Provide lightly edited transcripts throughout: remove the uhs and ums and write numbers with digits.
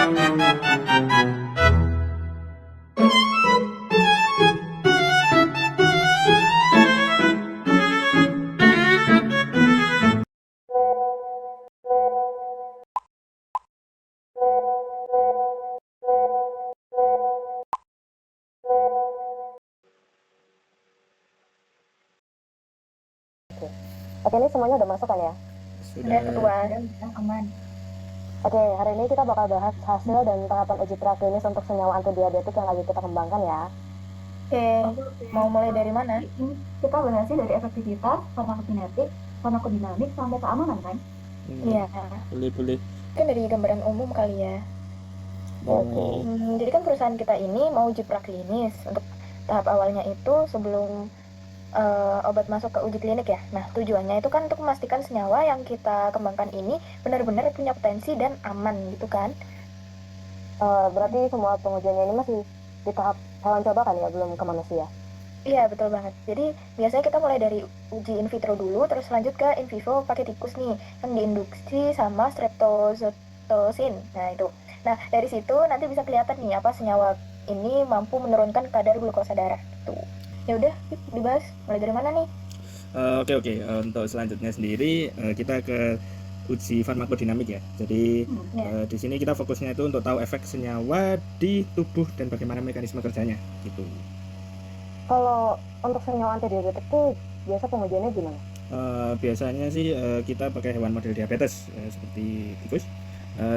Oke, ini semuanya udah masuk kan ya? Sudah. Ketua aman. Oke, hari ini kita bakal bahas hasil dan tahapan uji praklinis untuk senyawa antidiabetik yang lagi kita kembangkan ya. Oke, mau mulai dari mana? Ini kita bahasnya dari efektivitas, farmakokinetik, farmakodinamik, sampai keamanan kan? Iya. Boleh. Kan dari gambaran umum kali ya. Oke. Jadi kan perusahaan kita ini mau uji praklinis. Untuk tahap awalnya itu sebelum obat masuk ke uji klinik ya. Nah, tujuannya itu kan untuk memastikan senyawa yang kita kembangkan ini benar-benar punya potensi dan aman gitu kan. Berarti semua pengujiannya ini masih di tahap hewan coba kan ya, belum ke manusia? Iya, betul banget. Jadi biasanya kita mulai dari uji in vitro dulu, terus lanjut ke in vivo pakai tikus nih, yang diinduksi sama streptozotocin. Nah, itu. Nah, dari situ nanti bisa kelihatan nih apa senyawa ini mampu menurunkan kadar glukosa darah. Tuh. Ya udah, dibahas. Mulai dari mana nih? Oke. Untuk selanjutnya sendiri kita ke uji farmakodinamik ya. Jadi di sini kita fokusnya itu untuk tahu efek senyawa di tubuh dan bagaimana mekanisme kerjanya gitu. Kalau untuk senyawa antidiabetik tuh biasa pengujiannya gimana? Biasanya sih kita pakai hewan model diabetes seperti tikus.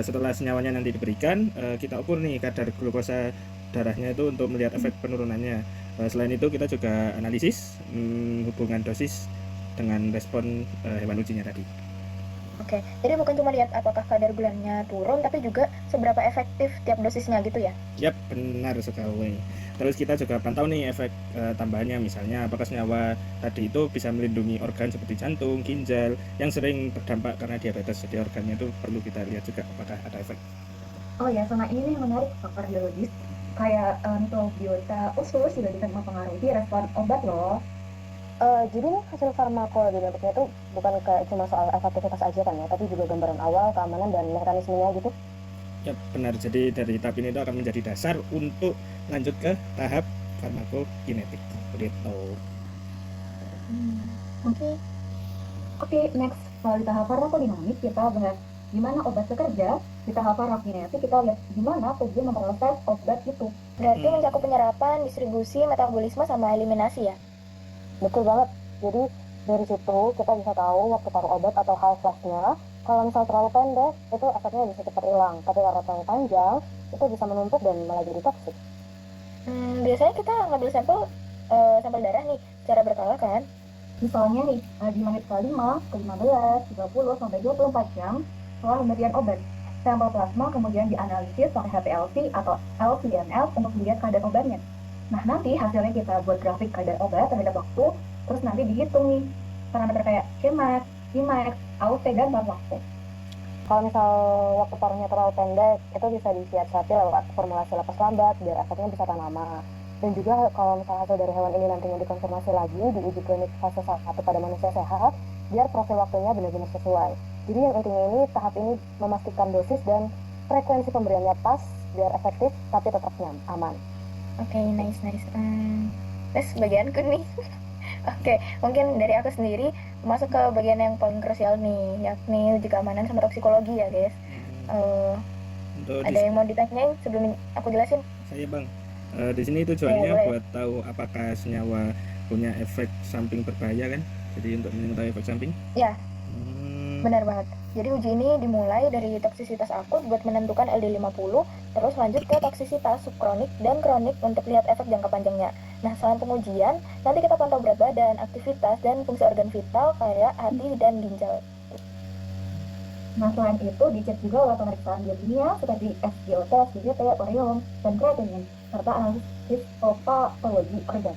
Setelah senyawanya nanti diberikan, kita ukur nih kadar glukosa darahnya itu untuk melihat efek penurunannya. Selain itu kita juga analisis hubungan dosis dengan respon hewan ujinya tadi. Oke, jadi bukan cuma lihat apakah kadar gulanya turun, tapi juga seberapa efektif tiap dosisnya gitu ya? Yap, benar sekali. Terus kita juga pantau nih efek tambahannya, misalnya apakah senyawa tadi itu bisa melindungi organ seperti jantung, ginjal yang sering terdampak karena diabetes. Jadi organnya itu perlu kita lihat juga apakah ada efek. Oh ya, sama ini yang menarik, faktor biologis. Kayak mikrobiota usus juga bisa mempengaruhi respon obat loh. Jadi nih hasil farmakodinamiknya itu bukan kayak cuma soal efektivitas aja kan ya, tapi juga gambaran awal, keamanan, dan mekanismenya gitu. Ya benar, jadi dari tahap ini itu akan menjadi dasar untuk lanjut ke tahap farmakokinetik. Begitu. Oke, next. Kalau di tahap farmakodinamik kita bahas gimana obat bekerja. Di tahap farmakokinetik kita lihat gimana tubuh memproses obat itu. Berarti mencakup penyerapan, distribusi, metabolisme, sama eliminasi ya? Betul banget. Jadi dari situ kita bisa tahu waktu taruh obat atau half life-nya. Kalau misal terlalu pendek, itu efeknya bisa cepat hilang. Tapi kalau terlalu panjang, itu bisa menumpuk dan malah jadi toksik. Biasanya kita ngambil sampel darah nih secara berkala kan? Misalnya nih, di menit ke-5, ke-15, 30, sampai 24 jam setelah pemberian obat. Sampel plasma kemudian dianalisis pakai HPLC atau LC-MS untuk melihat kadar obatnya. Nah, nanti hasilnya kita buat grafik kadar obat terhadap waktu, terus nanti dihitung nih parameter kayak Cmax, Tmax, AUC, dan bahan waktu. Kalau misal waktu taruhnya terlalu pendek, itu bisa disiasati lewat formulasi lepas lambat biar efeknya bisa tahan lama. Dan juga kalau misal hasil dari hewan ini nantinya dikonfirmasi lagi di uji klinik fase 1 pada manusia sehat, biar profil waktunya benar-benar sesuai. Jadi yang intinya ini tahap ini memastikan dosis dan frekuensi pemberiannya pas biar efektif tapi tetap aman. Oke, nice. Terus bagianku nih. Oke, mungkin dari aku sendiri masuk ke bagian yang paling krusial nih, yakni uji keamanan sama toksikologi ya guys. Ada yang mau ditanyain sebelum aku jelasin? Saya bang, di sini tujuannya buat tahu apakah senyawa punya efek samping berbahaya kan? Jadi untuk mengetahui efek samping? Ya, benar banget. Jadi uji ini dimulai dari toksisitas akut buat menentukan LD50, terus lanjut ke toksisitas subkronik dan kronik untuk lihat efek jangka panjangnya. Nah, selama pengujian, nanti kita pantau berat badan, aktivitas, dan fungsi organ vital kayak hati dan ginjal. Nah, selain itu dicek juga oleh pemeriksaan biokimia seperti SGOT, SGT, ureum, dan kreatinin, serta analisis topologi organ.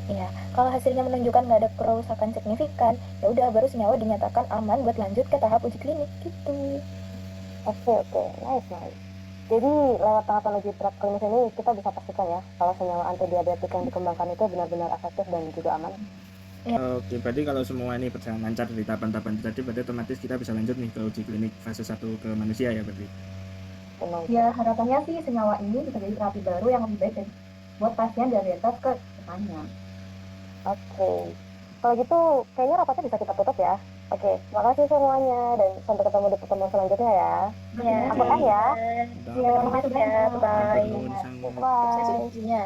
Ya, kalau hasilnya menunjukkan nggak ada kerusakan signifikan, ya udah baru senyawa dinyatakan aman buat lanjut ke tahap uji klinik gitu. Oke, nice. Jadi lewat tahapan uji praklinis ini kita bisa pastikan ya kalau senyawa antidiabetik yang dikembangkan itu benar-benar efektif dan juga aman. Ya. Oke, berarti kalau semua ini berjalan lancar dari tahapan-tahapan tadi, berarti otomatis kita bisa lanjut nih ke uji klinik fase 1 ke manusia ya berarti? Memang. Ya, harapannya sih senyawa ini bisa jadi terapi baru yang lebih baik buat pasien diabetes ke depannya. Oke. Kalau gitu, kayaknya rapatnya bisa kita tutup ya. Oke, makasih semuanya dan sampai ketemu di pertemuan selanjutnya ya. Ya, Aku ya. Sampai ketemu besok ya. Bye. Nuwun sangat. Bye. Sukses ujinya.